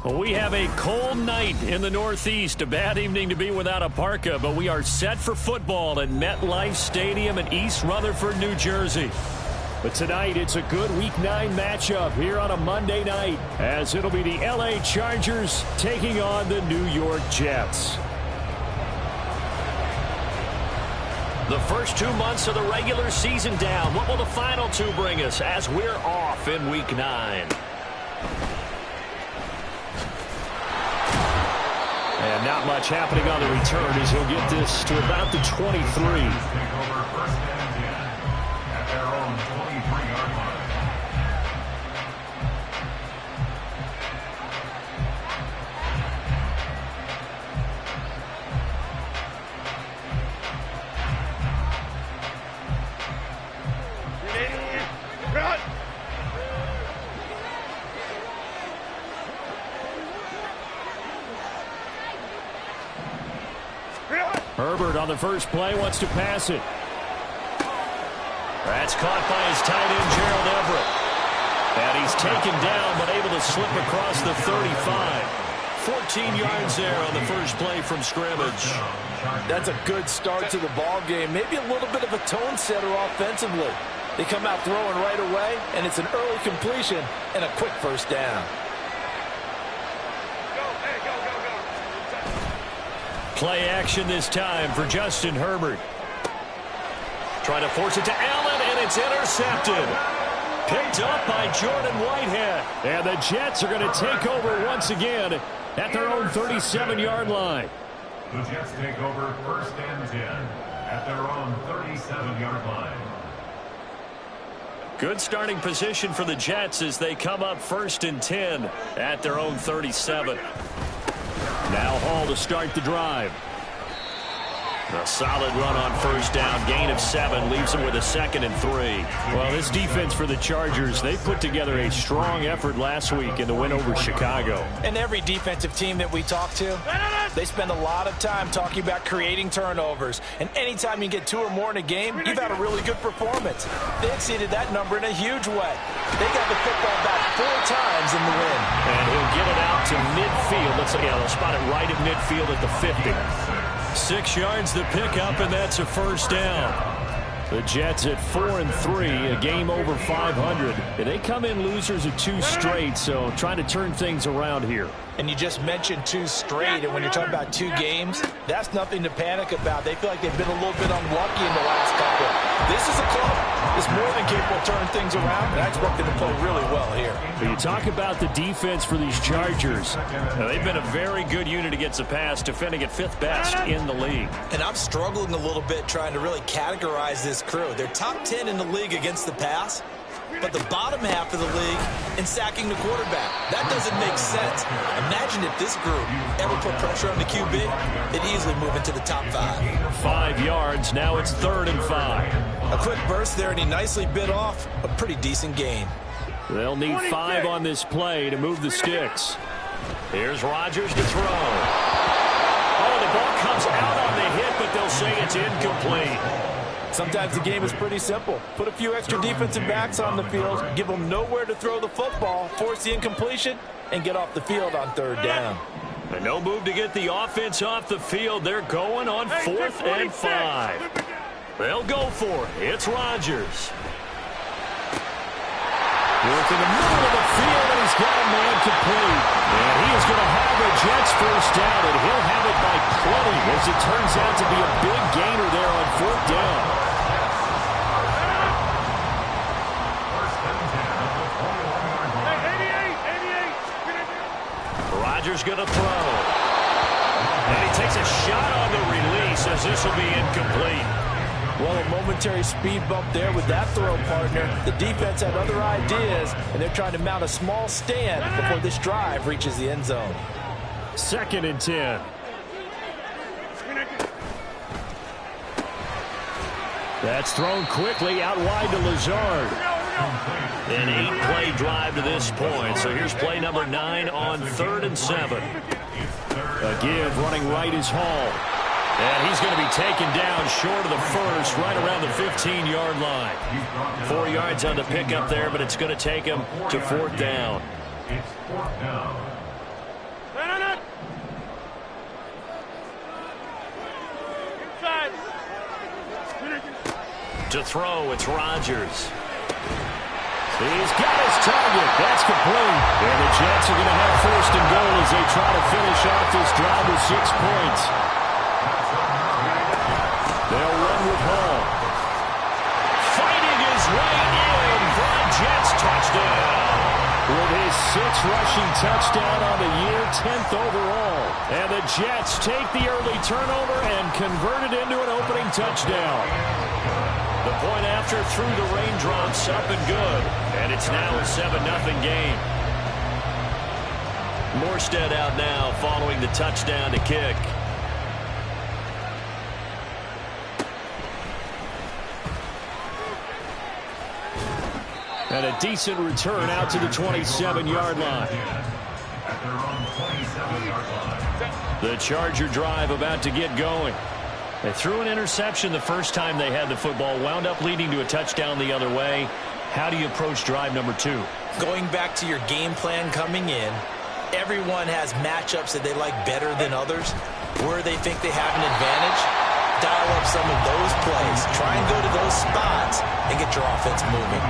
We have a cold night in the Northeast. A bad evening to be without a parka, but we are set for football at MetLife Stadium in East Rutherford, New Jersey. But tonight, it's a good Week 9 matchup here on a Monday night, as it'll be the LA Chargers taking on the New York Jets. The first 2 months of the regular season down. What will the final 2 bring us as we're off in Week 9? And not much happening on the return as he'll get this to about the 23. Herbert on the first play wants to pass it. That's caught by his tight end, Gerald Everett. And he's taken down but able to slip across the 35. 14 yards there on the first play from scrimmage. That's a good start to the ball game. Maybe a little bit of a tone setter offensively. They come out throwing right away, and it's an early completion and a quick first down. Play action this time for Justin Herbert. Trying to force it to Allen, and it's intercepted. Picked up by Jordan Whitehead. And the Jets are going to take over once again at their own 37-yard line. The Jets take over first and 10 at their own 37-yard line. Good starting position for the Jets as they come up first and 10 at their own 37. Now Hall to start the drive. A solid run on first down. Gain of 7 leaves him with a 2nd and 3. Well, this defense for the Chargers, they put together a strong effort last week in the win over Chicago. And every defensive team that we talk to, they spend a lot of time talking about creating turnovers. And anytime you get 2 or more in a game, you've had a really good performance. They exceeded that number in a huge way. They got the football back 4 times in the win. And he'll get it out to midfield. Let's see, they'll spot it right at midfield at the 50. 6 yards the pickup, and that's a first down. The Jets at 4-3, a game over 500. And they come in losers of 2 straight, so trying to turn things around here. And you just mentioned 2 straight, and when you're talking about 2 games, that's nothing to panic about. They feel like they've been a little bit unlucky in the last couple. This is a club that's more than capable of turning things around, and I expect them to play really well here. But you talk about the defense for these Chargers. Now, they've been a very good unit against the pass, defending at 5th best in the league. And I'm struggling a little bit trying to really categorize this crew. They're top 10 in the league against the pass, but the bottom half of the league in sacking the quarterback. That doesn't make sense. Imagine if this group ever put pressure on the QB, they'd easily move into the top 5. 5 yards, now it's 3rd and 5. A quick burst there, and he nicely bit off a pretty decent gain. They'll need 5 on this play to move the sticks. Here's Rodgers to throw. Oh, the ball comes out on the hit, but they'll say it's incomplete. Sometimes the game is pretty simple. Put a few extra defensive backs on the field, give them nowhere to throw the football, force the incompletion, and get off the field on 3rd down. And no move to get the offense off the field. They're going on 4th and 5. They'll go for it. It's Rodgers. Work in the middle of the field, and he's got a man complete. And he is going to have a Jets first down, and he'll have it by plenty, as it turns out to be a big gainer there on 4th down. Rodgers going to throw. And he takes a shot on the release, as this will be incomplete. Well, a momentary speed bump there with that throw, partner. The defense had other ideas, and they're trying to mount a small stand before this drive reaches the end zone. 2nd and 10. That's thrown quickly out wide to Lazard. An 8-play drive to this point. So here's play number 9 on 3rd and 7. A give running right is Hall. And he's going to be taken down short of the first, right around the 15-yard line. 4 yards on the pickup there, but it's going to take him to 4th down. It's 4th down. To throw, it's Rodgers. He's got his target. That's complete. And the Jets are going to have first and goal as they try to finish off this drive with 6 points. They'll run with Hall. Fighting his way in for a Jets touchdown. With his 6th rushing touchdown on the year, 10th overall. And the Jets take the early turnover and convert it into an opening touchdown. The point after through the raindrops, up and good. And it's now a 7-0 game. Morstead out now following the touchdown to kick. And a decent return out to the 27-yard line. The Charger drive about to get going. They threw an interception the first time they had the football, wound up leading to a touchdown the other way. How do you approach drive number 2? Going back to your game plan coming in, everyone has matchups that they like better than others. Where they think they have an advantage, dial up some of those plays. Try and go to those spots and get your offense moving.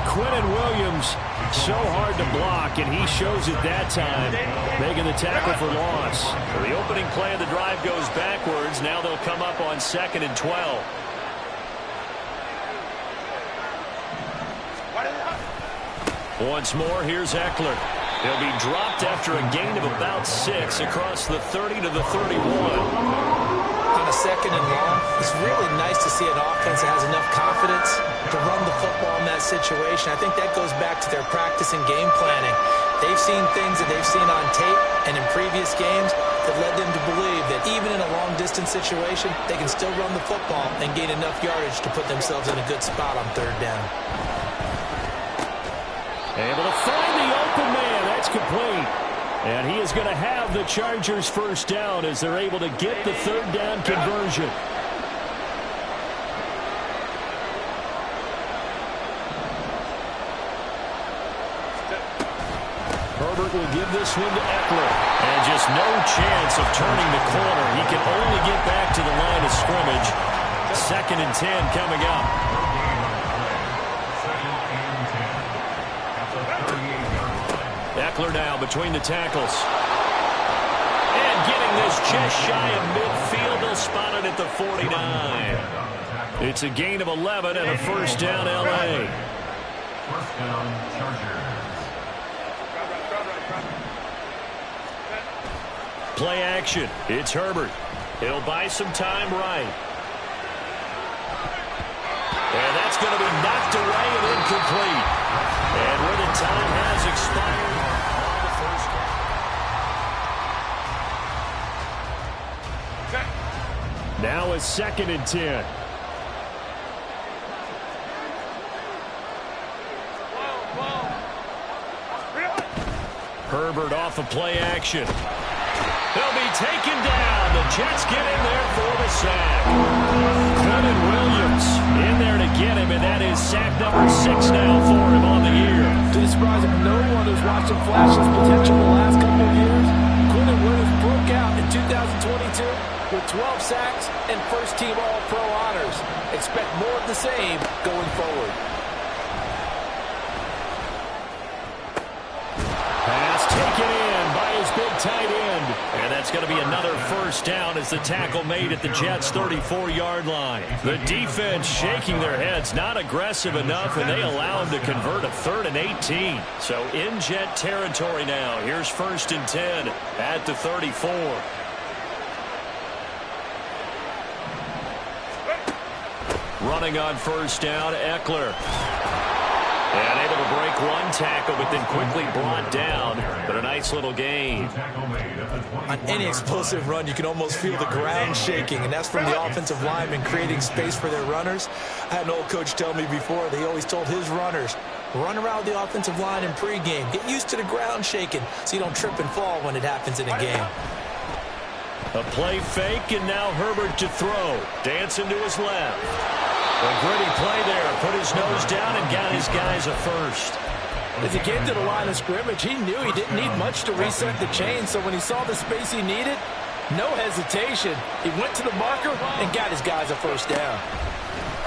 Quinnen Williams, so hard to block, and he shows it that time, making the tackle for loss. The opening play of the drive goes backwards. Now they'll come up on 2nd and 12. Once more, here's Eckler. He'll be dropped after a gain of about 6 across the 30 to the 31. On a 2nd and long, it's really nice to see an offense that has enough confidence to run the football in that situation. I think that goes back to their practice and game planning. They've seen things that they've seen on tape and in previous games that led them to believe that even in a long-distance situation, they can still run the football and gain enough yardage to put themselves in a good spot on 3rd down. Able to find the open man. That's complete. And he is going to have the Chargers first down as they're able to get the 3rd down conversion. Herbert will give this one to Eckler. And just no chance of turning the corner. He can only get back to the line of scrimmage. 2nd and 10 coming up. Eckler now between the tackles. And getting this just shy of midfield. They'll spot it at the 49. It's a gain of 11 and a first down L.A. First down, Chargers. Play action. It's Herbert. He'll buy some time right. And that's going to be knocked away and incomplete. And where the time has expired on the first down. Now it's 2nd and 10. Herbert off of play action. He'll be taken down. The Jets get in there for the sack. Quinnen Williams in there to get him, and that is sack number 6 now for him on the year. To the surprise of no one who's watched him flash his potential the last couple of years, Quinnen Williams broke out in 2022 with 12 sacks and first-team All-Pro honors. Expect more of the same going forward. Pass taken in by his big tight end. And that's going to be another first down as the tackle made at the Jets' 34-yard line. The defense shaking their heads, not aggressive enough, and they allow him to convert a 3rd and 18. So in Jet territory now. Here's 1st and 10 at the 34. Running on first down, Eckler. And able to break one tackle, but then quickly brought down. But a nice little gain. On any explosive run, you can almost feel the ground shaking, and that's from the offensive linemen creating space for their runners. I had an old coach tell me before, they always told his runners, run around the offensive line in pregame. Get used to the ground shaking so you don't trip and fall when it happens in a game. A play fake, and now Herbert to throw. Dancing to his left. A gritty play there. Put his nose down and got his guys a first. As he came to the line of scrimmage, he knew he didn't need much to reset the chain, so when he saw the space he needed, no hesitation. He went to the marker and got his guys a first down.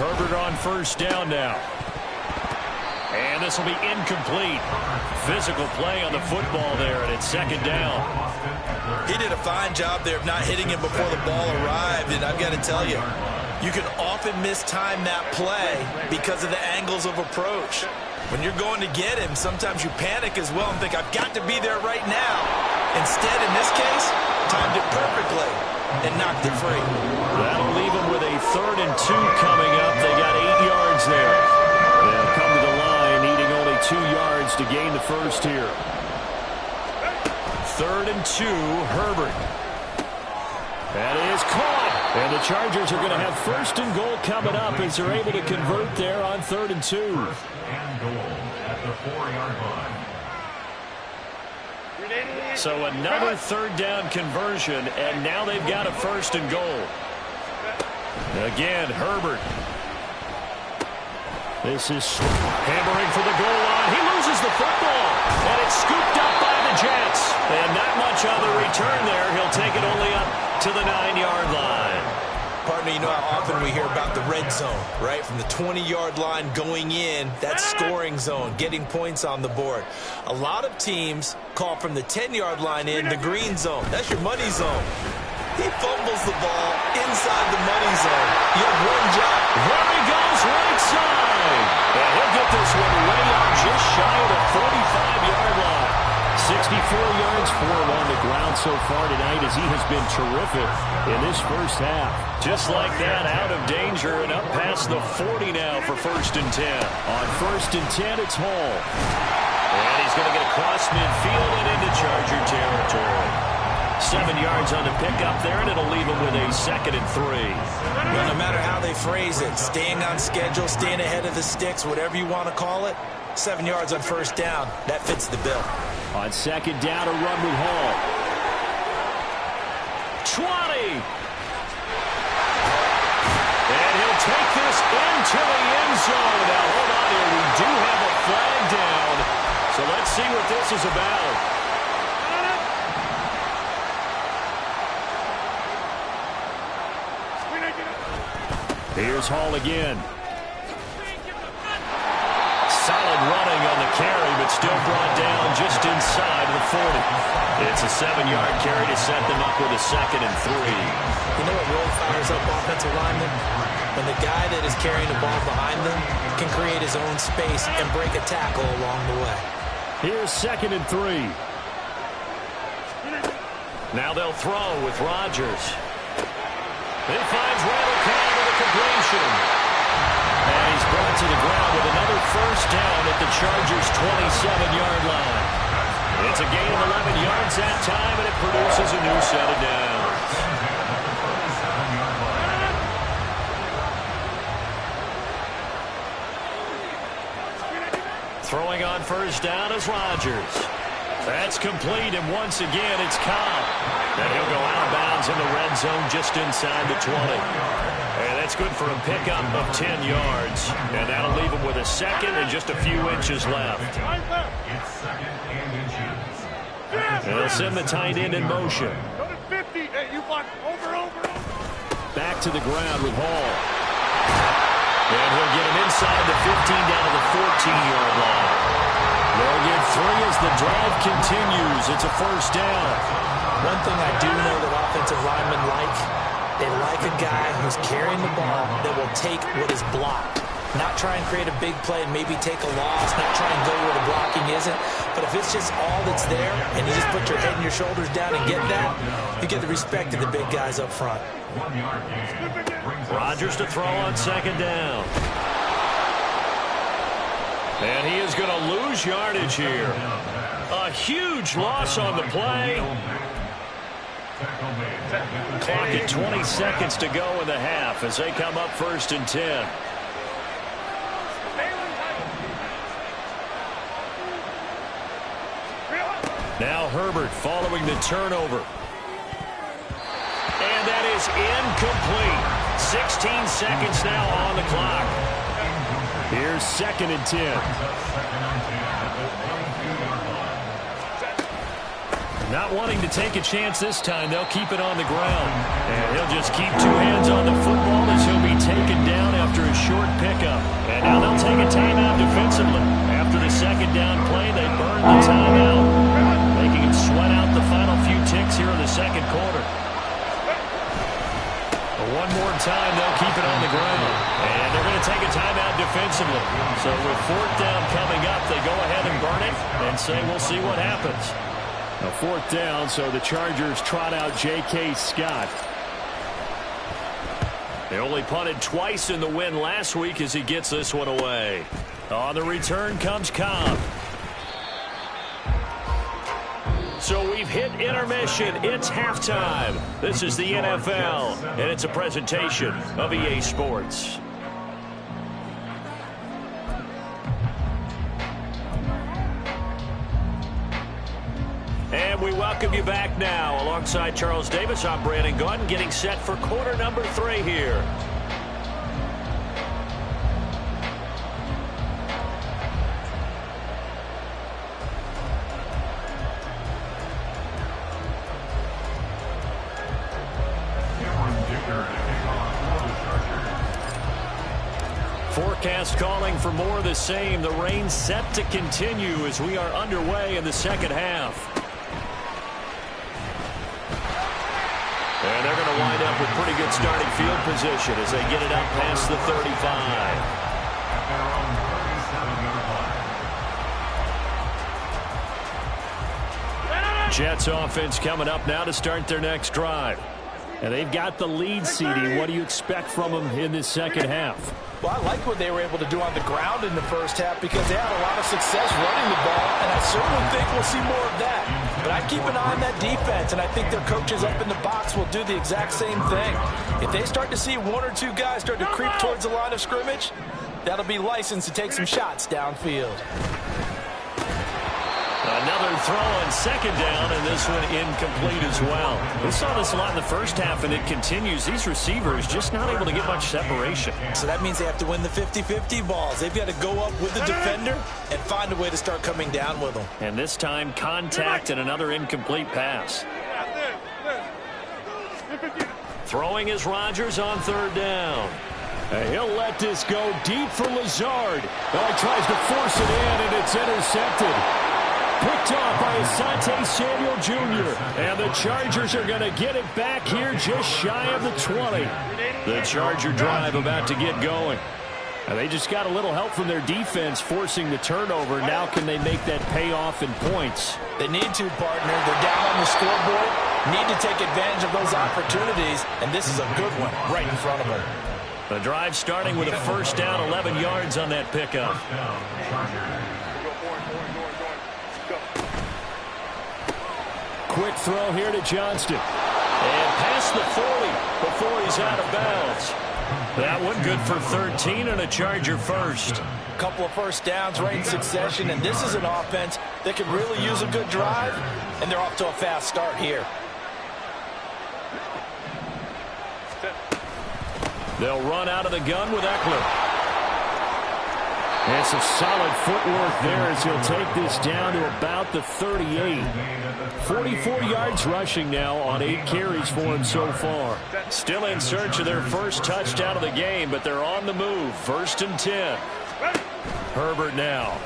Herbert on first down now. And this will be incomplete. Physical play on the football there, and it's second down. He did a fine job there of not hitting him before the ball arrived, and I've got to tell you, you can often mistime that play because of the angles of approach. When you're going to get him, sometimes you panic as well and think, I've got to be there right now. Instead, in this case, timed it perfectly and knocked it free. That'll leave him with a 3rd and 2 coming up. They got 8 yards there. They'll come to the line, needing only 2 yards to gain the first here. 3rd and 2, Herbert. That is caught. And the Chargers are going to have 1st and goal coming up as they're able to convert there on 3rd and 2. 1st and goal at the 4-yard line. So another 3rd down conversion, and now they've got a 1st and goal. Again, Herbert. This is hammering for the goal line. He loses the football, and it's scooped up by the Jets. And not much on the return there. He'll take it only up to the 9-yard line. Partner, you know how often we hear about the red zone, right? From the 20-yard line going in, that's scoring zone, getting points on the board. A lot of teams call from the 10-yard line in the green zone. That's your money zone. He fumbles the ball inside the money zone. You have one job. There he goes, right side. And he'll get this one way out just shy of the 45-yard line. 64 yards for him on the ground so far tonight as he has been terrific in this first half. Just like that, out of danger and up past the 40 now for 1st and 10. On 1st and 10, it's Hall. And he's going to get across midfield and into Charger territory. 7 yards on the pickup there, and it'll leave him with a 2nd and 3. Well, no matter how they phrase it, staying on schedule, staying ahead of the sticks, whatever you want to call it, 7 yards on 1st down, that fits the bill. On 2nd down, a run with Hall. 20. And he'll take this into the end zone. Now, hold on here. We do have a flag down. So let's see what this is about. Here's Hall again. Solid running on the carry, but still brought down just inside the 40. It's a 7-yard carry to set them up with a 2nd and 3. You know what really fires up offensive linemen? When the guy that is carrying the ball behind them can create his own space and break a tackle along the way. Here's 2nd and 3. Now they'll throw with Rodgers. He finds Randall Cobb with a completion. And he's brought to the ground with another 1st down at the Chargers' 27-yard line. It's a gain of 11 yards that time, and it produces a new set of downs. Throwing on 1st down is Rodgers. That's complete, and once again, it's Cobb. And he'll go out of bounds in the red zone just inside the 20. And that's good for a pickup of 10 yards. And that'll leave him with a 2nd and just a few inches left. It's 2nd and inches. And they'll send the tight end in motion. Go to 50. Hey, you block over. Back to the ground with Hall. And he'll get him inside the 15 down to the 14-yard line. They'll get 3 as the drive continues. It's a 1st down. One thing I do know that offensive linemen like, they like a guy who's carrying the ball that will take what is blocked. Not try and create a big play and maybe take a loss, not try and go where the blocking isn't. But if it's just all that's there and you just put your head and your shoulders down and get that, you get the respect of the big guys up front. 1 yard gain. Rodgers to throw on 2nd down. And he is going to lose yardage here. A huge loss on the play. Clock at 20 seconds to go in the half as they come up 1st and 10. Now Herbert following the turnover. And that is incomplete. 16 seconds now on the clock. Here's 2nd and 10. Not wanting to take a chance this time, they'll keep it on the ground. And he'll just keep two hands on the football as he'll be taken down after a short pickup. And now they'll take a timeout defensively. After the second down play, they burn the timeout, making him sweat out the final few ticks here in the second quarter. But one more time, they'll keep it on the ground. And they're going to take a timeout defensively. So with fourth down coming up, they go ahead and burn it and say, we'll see what happens. A fourth down, so the Chargers trot out J.K. Scott. They only punted twice in the win last week as he gets this one away. On the return comes Cobb. So we've hit intermission. It's halftime. This is the NFL, and it's a presentation of EA Sports. And we welcome you back now. Alongside Charles Davis, I'm Brandon Gaudin, getting set for quarter number 3 here. Forecast calling for more of the same. The rain set to continue as we are underway in the second half. And they're going to wind up with pretty good starting field position as they get it up past the 35. Jets offense coming up now to start their next drive. And they've got the lead, CD. What do you expect from them in this second half? Well, I like what they were able to do on the ground in the first half because they had a lot of success running the ball, and I certainly think we'll see more of that. But I keep an eye on that defense, and I think their coaches up in the box will do the exact same thing. If they start to see one or two guys start to creep towards the line of scrimmage, that'll be licensed to take some shots downfield. Another throw on second down, and this one incomplete as well. We saw this a lot in the first half, and it continues. These receivers just not able to get much separation. So that means they have to win the 50-50 balls. They've got to go up with the defender and find a way to start coming down with them. And this time, contact and another incomplete pass. Throwing is Rodgers on third down. And he'll let this go deep for Lazard. Well, he tries to force it in, and it's intercepted. Picked off by Asante Samuel Jr. And the Chargers are going to get it back here just shy of the 20. The Charger drive about to get going. And they just got a little help from their defense forcing the turnover. Now can they make that payoff in points? They need to, partner. They're down on the scoreboard. Need to take advantage of those opportunities. And this is a good one right in front of them. The drive starting with a first down, 11 yards on that pickup. Quick throw here to Johnston. And past the 40 before he's out of bounds. That one good for 13 and a Charger first. A couple of first downs right in succession, and this is an offense that can really use a good drive, and they're off to a fast start here. They'll run out of the gun with Eckler. And some solid footwork there as he'll take this down to about the 38. 44 yards rushing now on 8 carries for him so far. Still in search of their first touchdown of the game, but they're on the move. First and 10. Herbert now.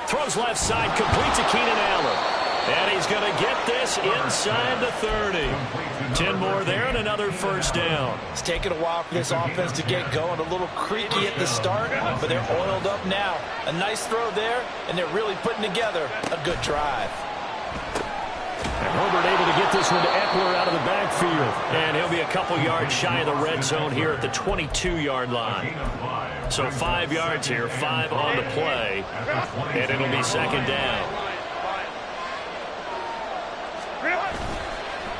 Throws left side, complete to Keenan Allen. And he's going to get this inside the 30. 10 more there and another first down. It's taken a while for this offense to get going. A little creaky at the start, but they're oiled up now. A nice throw there, and they're really putting together a good drive. And Herbert able to get this one to Eckler out of the backfield. And he'll be a couple yards shy of the red zone here at the 22-yard line. So 5 yards here, 5 on the play. And it'll be second down.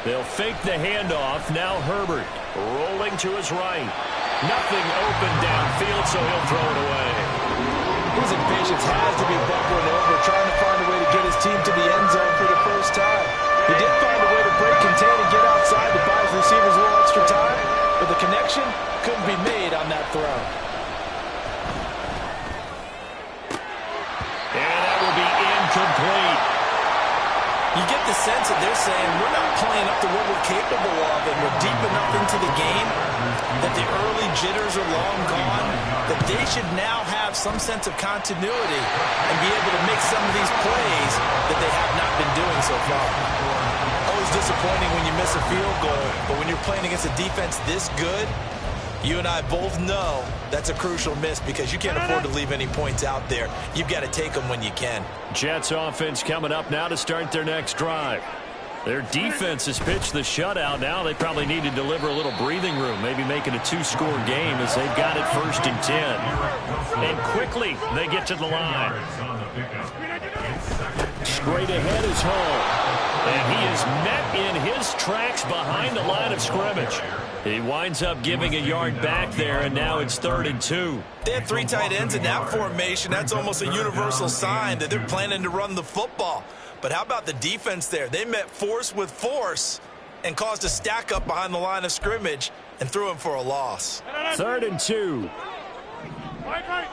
They'll fake the handoff. Now Herbert rolling to his right. Nothing open downfield, so he'll throw it away. His impatience has to be bubbling over, trying to find a way to get his team to the end zone for the first time. He did find a way to break contain and get outside to buy his receivers a little extra time, but the connection couldn't be made on that throw. And that will be incomplete. You get the sense that they're saying we're not playing up to what we're capable of, and we're deep enough into the game that the early jitters are long gone, that they should now have some sense of continuity and be able to make some of these plays that they have not been doing so far. Always disappointing when you miss a field goal, but when you're playing against a defense this good, you and I both know that's a crucial miss because you can't afford to leave any points out there. You've got to take them when you can. Jets offense coming up now to start their next drive. Their defense has pitched the shutout. Now they probably need to deliver a little breathing room, maybe make it a two-score game as they've got it 1st and 10. And quickly they get to the line. Straight ahead is Hall. And he is met in his tracks behind the line of scrimmage. He winds up giving a yard back there, and now it's 3rd and 2. They had 3 tight ends in that formation. That's almost a universal sign that they're planning to run the football. But how about the defense there? They met force with force and caused a stack up behind the line of scrimmage and threw him for a loss. 3rd and 2. Right.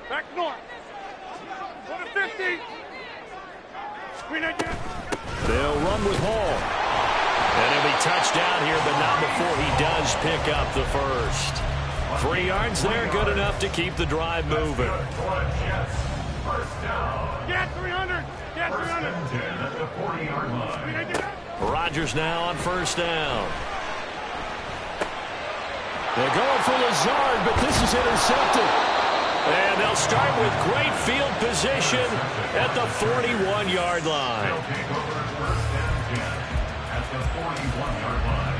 Back north. Go to 50. They'll run with Hall. And he'll be touchdown here, but not before he does pick up the first. 3 yards there, good enough to keep the drive moving. Get 300. Get 300. At the 40-yard line. Rodgers now on 1st down. They're going for Lazard, but this is intercepted. And they'll start with great field position at the 41-yard line. They'll take over 1st and 10 at the 41-yard line.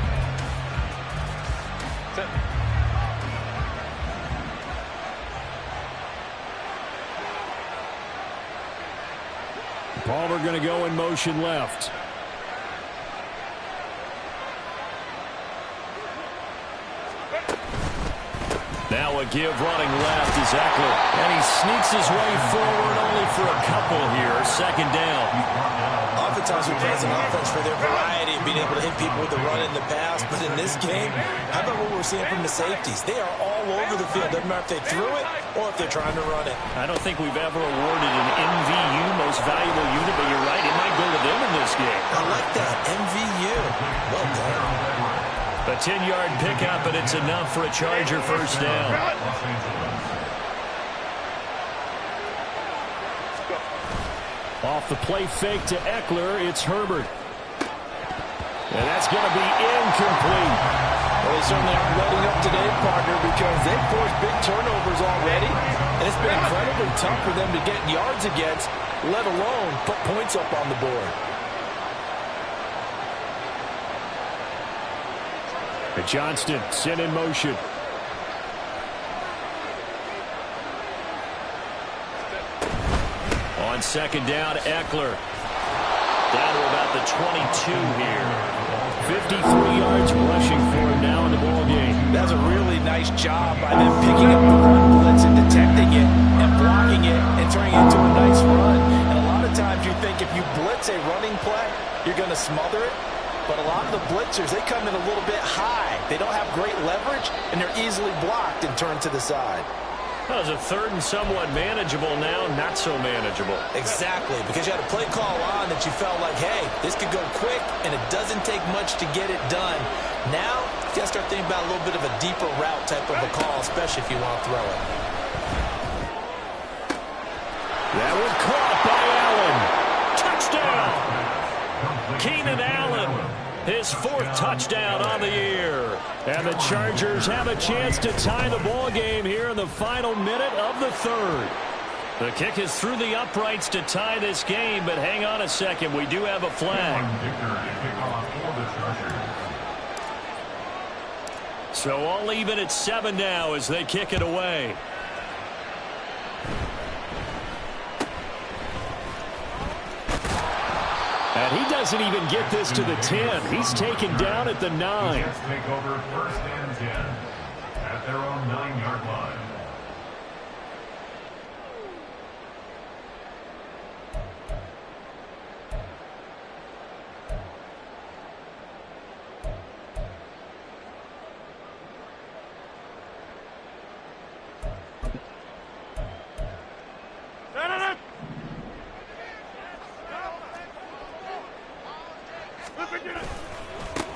Palmer going to go in motion left. Now a give running left is Eckler. And he sneaks his way forward only for a couple here. 2nd down. Oftentimes we praise an offense for their variety of being able to hit people with the run in the pass. But in this game, how about what we're seeing from the safeties? They are all over the field. Doesn't matter if they threw it or if they're trying to run it. I don't think we've ever awarded an MVU, most valuable unit, but you're right. It might go to them in this game. I like that. MVU. Well done. A 10-yard pickup, and it's enough for a Charger 1st down. Off the play fake to Eckler, it's Herbert. And that's going to be incomplete. Well, they certainly aren't letting up today, partner, because they've forced big turnovers already, and it's been incredibly tough for them to get yards against, let alone put points up on the board. Johnston sent in motion. On 2nd down, Eckler. Down to about the 22 here. 53 yards rushing for him now in the ballgame. That's a really nice job by them picking up the run blitz and detecting it and blocking it and turning it into a nice run. And a lot of times you think if you blitz a running play, you're going to smother it. But a lot of the blitzers, they come in a little bit high. They don't have great leverage, and they're easily blocked and turned to the side. That was a 3rd and somewhat manageable, now not so manageable. Exactly, because you had a play call on that you felt like, hey, this could go quick, and it doesn't take much to get it done. Now, you got to start thinking about a little bit of a deeper route type of a call, especially if you want to throw it. That one caught by Allen. Touchdown! Keenan Allen, his 4th touchdown on the year. And the Chargers have a chance to tie the ball game here in the final minute of the 3rd. The kick is through the uprights to tie this game, but hang on a second. We do have a flag. So all even at 7 now as they kick it away. And he doesn't even get this to the 10. He's taken down at the 9. Jets take over 1st and 10 at their own 9-yard line.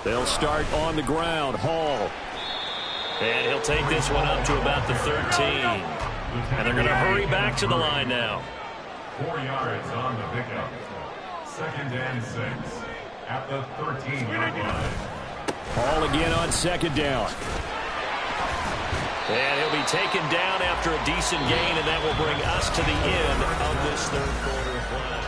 They'll start on the ground. Hall. And he'll take this one up to about the 13. And they're going to hurry back to the line now. 4 yards on the pickup. 2nd and 6 at the 13-yard line. Hall again on 2nd down. And he'll be taken down after a decent gain, and that will bring us to the end of this 3rd quarter of play.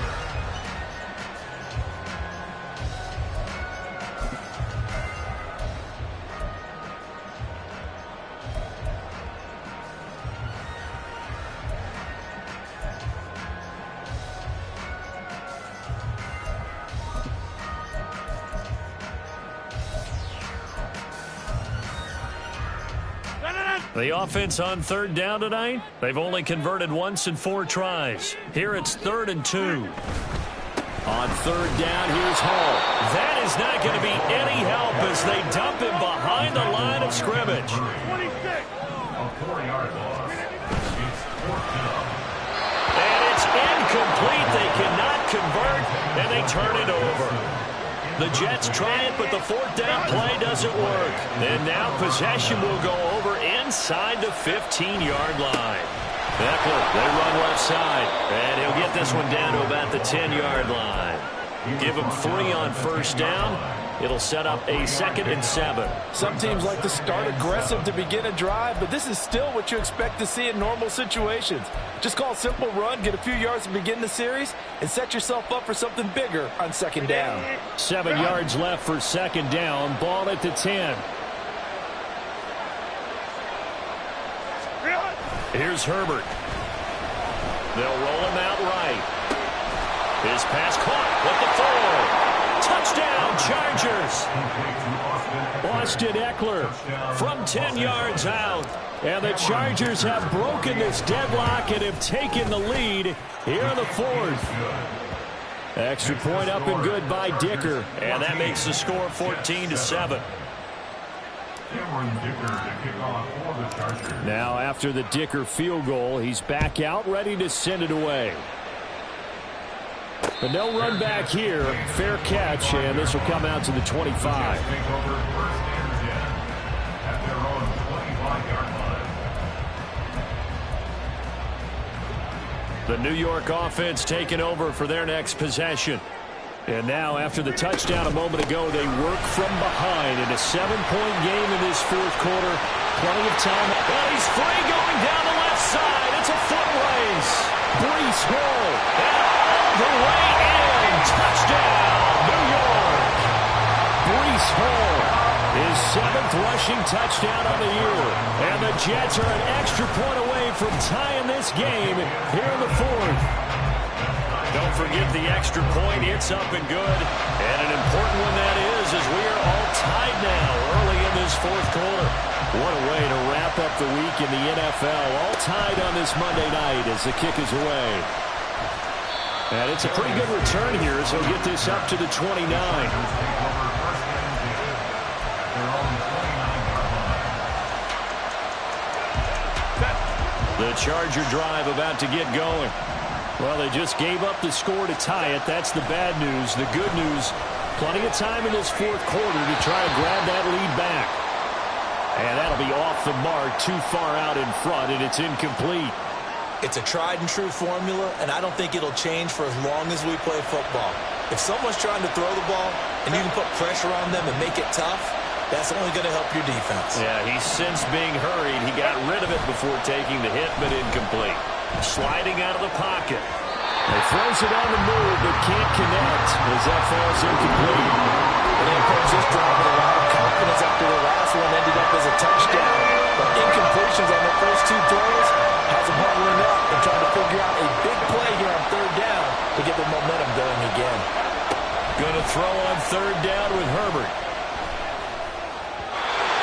The offense on 3rd down tonight, they've only converted once in 4 tries. Here it's 3rd and 2. On 3rd down, here's Hall. That is not going to be any help as they dump him behind the line of scrimmage. 26. A 4-yard loss. It's 4th down. And it's incomplete. They cannot convert, and they turn it over. The Jets try it, but the 4th down play doesn't work. And now possession will go over inside the 15-yard line. Eckler, they run left side, and he'll get this one down to about the 10-yard line. Give him 3 on 1st down. It'll set up a 2nd and 7. Some teams like to start aggressive to begin a drive, but this is still what you expect to see in normal situations. Just call a simple run, get a few yards to begin the series, and set yourself up for something bigger on 2nd down. 7 yards left for 2nd down. Ball at the 10. Here's Herbert. They'll roll him out right. His pass caught with the 4. Touchdown, Chargers. Austin Eckler from 10 yards out. And the Chargers have broken this deadlock and have taken the lead here in the 4th. Extra point up and good by Dicker. And that makes the score 14-7. Now after the Dicker field goal, he's back out ready to send it away. But no run back here. Fair catch, and this will come out to the 25. The New York offense taking over for their next possession. And now, after the touchdown a moment ago, they work from behind in a 7-point game in this 4th quarter. Plenty of time. Oh, he's free going down the left side. It's a foot race. Breece Hall. And all the way in. Touchdown, New York. Breece Hall, his 7th rushing touchdown on the year. And the Jets are an extra point away from tying this game here in the 4th. Don't forget the extra point. It's up and good. And an important one that is, as we are all tied now early in this 4th quarter. What a way to wrap up the week in the NFL. All tied on this Monday night as the kick is away. And it's a pretty good return here as he'll get this up to the 29. The Charger drive about to get going. Well, they just gave up the score to tie it. That's the bad news. The good news, plenty of time in this 4th quarter to try and grab that lead back. And that'll be off the mark, too far out in front, and it's incomplete. It's a tried-and-true formula, and I don't think it'll change for as long as we play football. If someone's trying to throw the ball and you can put pressure on them and make it tough, that's only going to help your defense. Yeah, he's since being hurried. He got rid of it before taking the hit, but incomplete. Sliding out of the pocket. He throws it on the move, but can't connect as that falls incomplete. And the coach just dropped a lot of confidence after the last one ended up as a touchdown. But incompletions on the first 2 throws has him huddling up and trying to figure out a big play here on 3rd down to get the momentum going again. Going to throw on 3rd down with Herbert.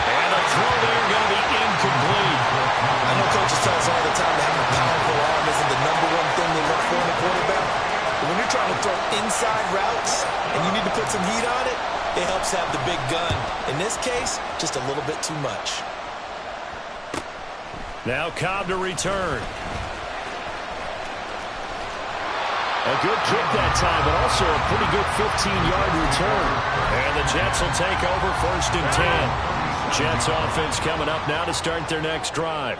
And the throw there going to be incomplete. I know coaches tell us all the time that having a powerful arm isn't the #1 thing they look for in a quarterback. But when you're trying to throw inside routes and you need to put some heat on it, it helps have the big gun. In this case, just a little bit too much. Now Cobb to return. A good kick that time, but also a pretty good 15-yard return. And the Jets will take over 1st and 10. Jets offense coming up now to start their next drive.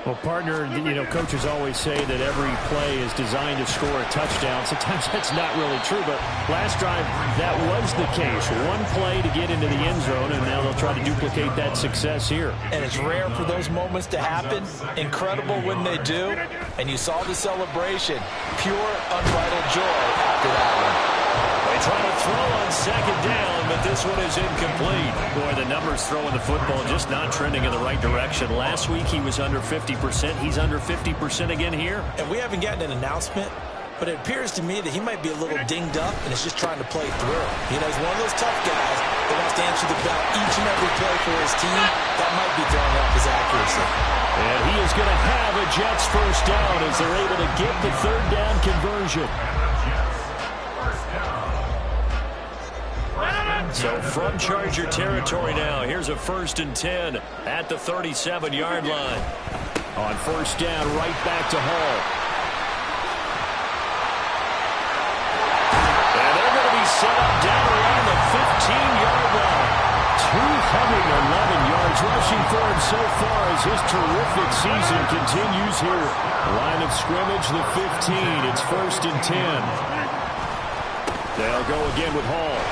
Well, partner, coaches always say that every play is designed to score a touchdown. Sometimes that's not really true, but last drive, that was the case. One play to get into the end zone, and now they'll try to duplicate that success here. And it's rare for those moments to happen. Incredible when they do. And you saw the celebration. Pure, unbridled joy after that one. They try to throw on 2nd down, but this one is incomplete. Boy, the numbers throwing the football just not trending in the right direction. Last week he was under 50%. He's under 50% again here. And we haven't gotten an announcement, but it appears to me that he might be a little dinged up and is just trying to play through. He's one of those tough guys that wants to answer the bell each and every play for his team. That might be throwing off his accuracy. And he is going to have a Jets 1st down as they're able to get the 3rd down conversion. So from Charger territory now, here's a 1st and 10 at the 37-yard line. On 1st down, right back to Hall. And they're going to be set up down around the 15-yard line. 211 yards rushing for him so far as his terrific season continues here. Line of scrimmage, the 15. It's 1st and 10. They'll go again with Hall.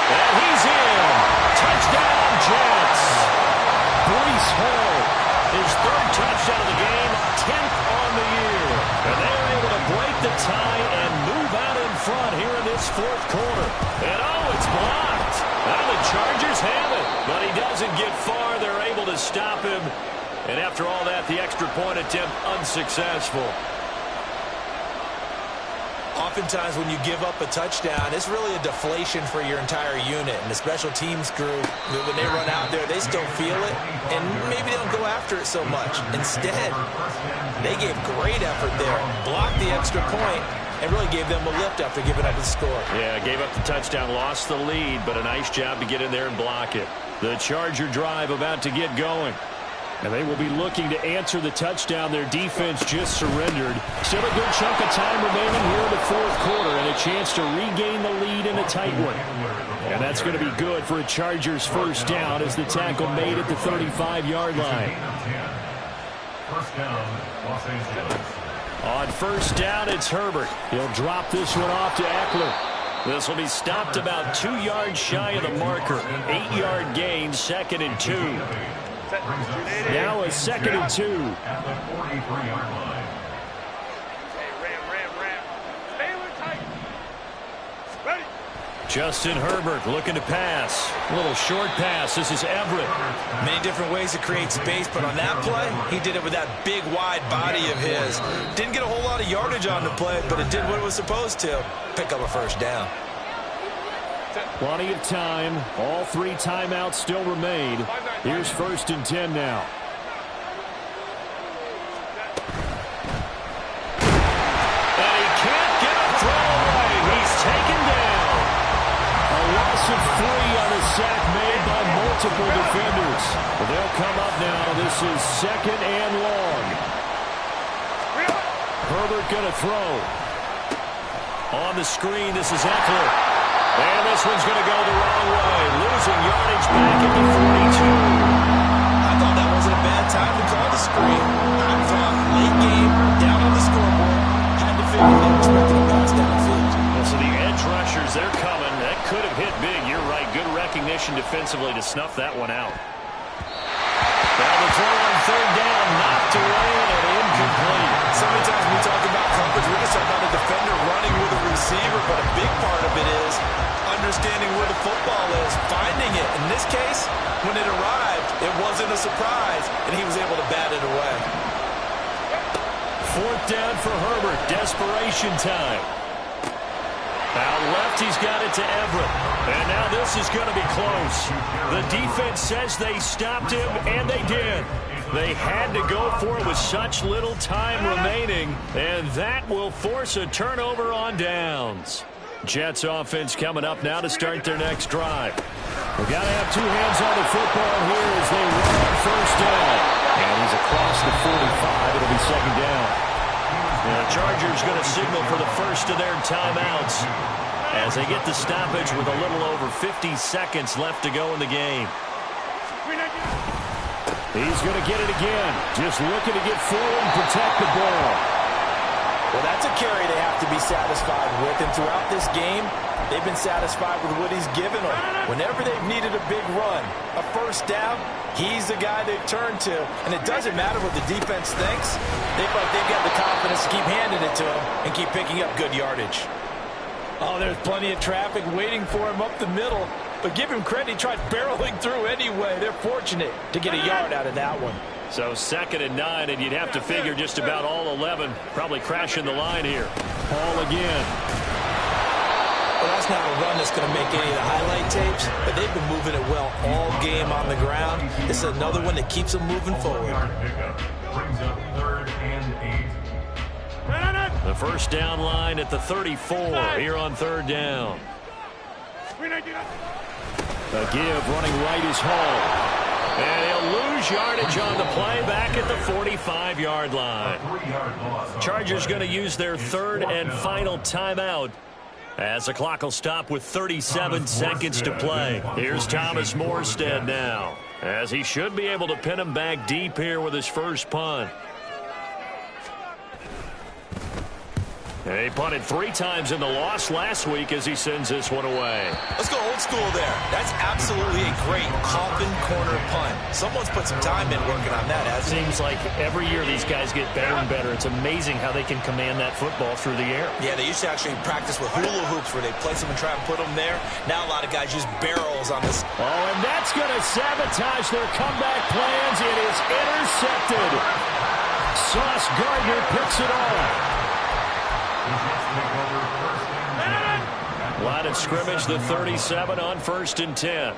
And he's in. Touchdown, Jets. Breece Hall, his 3rd touchdown of the game, 10th on the year. And they're able to break the tie and move out in front here in this 4th quarter. And it's blocked. Now the Chargers have it, but he doesn't get far. They're able to stop him. And after all that, the extra point attempt unsuccessful. Oftentimes when you give up a touchdown, it's really a deflation for your entire unit. And the special teams crew, when they run out there, they still feel it. And maybe they don't go after it so much. Instead, they gave great effort there. Blocked the extra point and really gave them a lift after giving up the score. Yeah, gave up the touchdown, lost the lead, but a nice job to get in there and block it. The Charger drive about to get going. And they will be looking to answer the touchdown their defense just surrendered. Still a good chunk of time remaining here in the 4th quarter and a chance to regain the lead in a tight one. And that's going to be good for a Chargers 1st down as the tackle made at the 35-yard line. 1st down, Los Angeles. On 1st down, it's Herbert. He'll drop this one off to Eckler. This will be stopped about 2 yards shy of the marker. 8-yard gain, 2nd and 2. Now a 2nd and 2. At the 43-yard line. Hey, ram. Stay tight. Ready. Justin Herbert looking to pass. A little short pass. This is Everett. Many different ways to create space, but on that play, he did it with that big, wide body of his. Didn't get a whole lot of yardage on the play, but it did what it was supposed to. Pick up a 1st down. Plenty of time. All 3 timeouts still remain. Here's 1st and 10 now. And he can't get a throw away. He's taken down. A loss of 3 on a sack made by multiple defenders. Well, they'll come up now. This is 2nd and long. Herbert going to throw. On the screen, this is Eckler. And this one's going to go the wrong way. Losing yardage back at the 42. I thought that wasn't a bad time to call the screen. I thought late game, down on the scoreboard, had to figure they were expecting a pass downfield. Well, so the edge rushers, they're coming. That could have hit big. You're right. Good recognition defensively to snuff that one out. Now the throw on 3rd down, knocked away and incomplete. So many times we talk about coverage, we just talk about a defender running with a receiver, but a big part of it is understanding where the football is, finding it. In this case, when it arrived, it wasn't a surprise, and he was able to bat it away. 4th down for Herbert. Desperation time. Out left, he's got it to Everett. And now this is going to be close. The defense says they stopped him, and they did. They had to go for it with such little time remaining, and that will force a turnover on downs. Jets offense coming up now to start their next drive. We've got to have 2 hands on the football here as they run on 1st down. And he's across the 45. It'll be 2nd down. The Chargers going to signal for the first of their timeouts as they get the stoppage with a little over 50 seconds left to go in the game. He's going to get it again. Just looking to get forward and protect the ball. Well, that's a carry they have to be satisfied with. And throughout this game, they've been satisfied with what he's given them. Whenever they've needed a big run, a first down, he's the guy they've turned to. And it doesn't matter what the defense thinks. They've got the confidence to keep handing it to him and keep picking up good yardage. Oh, there's plenty of traffic waiting for him up the middle. But give him credit, he tried barreling through anyway. They're fortunate to get a yard out of that one. So 2nd and 9, and you'd have to figure just about all 11 probably crashing the line here. Ball again. Well, that's not a run that's going to make any of the highlight tapes, but they've been moving it well all game on the ground. This is another one that keeps them moving forward. Brings up 3rd and 8. The first down line at the 34 here on 3rd down. A give running right is Hall. And he'll lose yardage on the play back at the 45-yard line. Chargers going to use their 3rd and final timeout as the clock will stop with 37 seconds to play. Here's Thomas Morstead now, as he should be able to pin him back deep here with his first punt. And he punted 3 times in the loss last week as he sends this one away. Let's go old school there. That's absolutely a great coffin corner punt. Someone's put some time in working on that. It seems like every year these guys get better and better. It's amazing how they can command that football through the air. Yeah, they used to actually practice with hula hoops where they place them and try and put them there. Now a lot of guys use barrels on this. Oh, and that's going to sabotage their comeback plans. It is intercepted. Sauce Gardner picks it off. Line of scrimmage, the 37 on 1st and 10.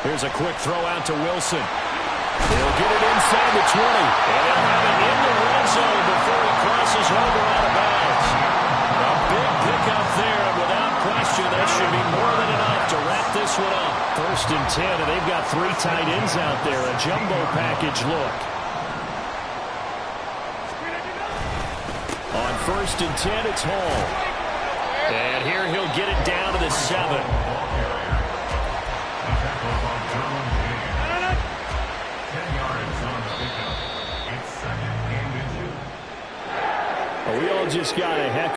Here's a quick throw out to Wilson. He'll get it inside the 20. And he'll have it in the red zone before he crosses over out of bounds. A big pickup there, and without question, that should be more than enough to wrap this one up. 1st and 10, and they've got 3 tight ends out there. A jumbo package look. On 1st and 10, it's Hall. And here he'll get it down to the 7. We all just got a heck